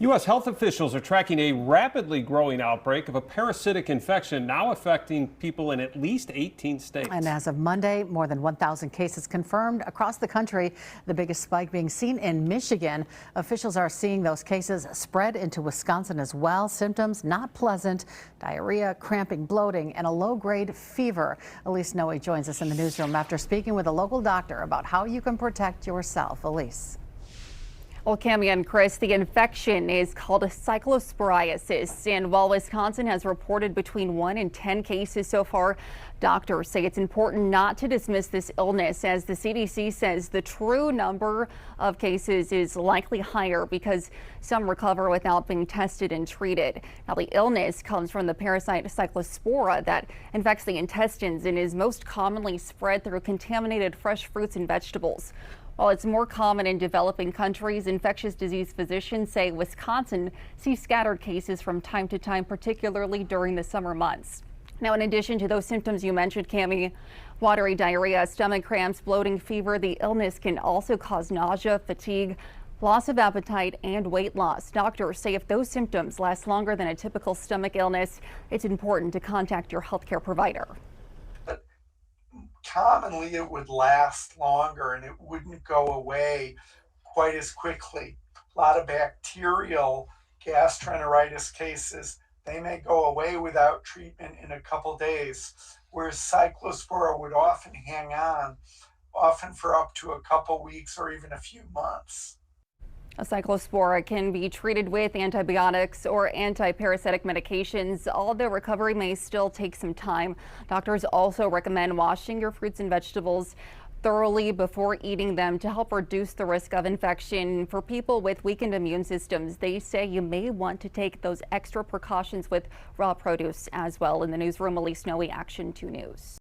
U.S. health officials are tracking a rapidly growing outbreak of a parasitic infection now affecting people in at least 18 states. And as of Monday, more than 1,000 cases confirmed across the country, the biggest spike being seen in Michigan. Officials are seeing those cases spread into Wisconsin as well. Symptoms not pleasant: diarrhea, cramping, bloating, and a low-grade fever. Elise Noe joins us in the newsroom after speaking with a local doctor about how you can protect yourself. Elise. Well, Cami and Chris, the infection is called a cyclosporiasis, and while Wisconsin has reported between 1 and 10 cases so far, doctors say it's important not to dismiss this illness, as the CDC says the true number of cases is likely higher because some recover without being tested and treated. Now, the illness comes from the parasite cyclospora that infects the intestines and is most commonly spread through contaminated fresh fruits and vegetables. While it's more common in developing countries, infectious disease physicians say Wisconsin sees scattered cases from time to time, particularly during the summer months. Now, in addition to those symptoms you mentioned, Cami, watery diarrhea, stomach cramps, bloating, fever, the illness can also cause nausea, fatigue, loss of appetite, and weight loss. Doctors say if those symptoms last longer than a typical stomach illness, it's important to contact your healthcare provider. Commonly it would last longer and it wouldn't go away quite as quickly. A lot of bacterial gastroenteritis cases, they may go away without treatment in a couple days, whereas cyclospora would often hang on, often for up to a couple weeks or even a few months. A cyclospora can be treated with antibiotics or anti-parasitic medications, although recovery may still take some time. Doctors also recommend washing your fruits and vegetables thoroughly before eating them to help reduce the risk of infection. For people with weakened immune systems, they say you may want to take those extra precautions with raw produce as well. In the newsroom, Elise Noe, Action 2 News.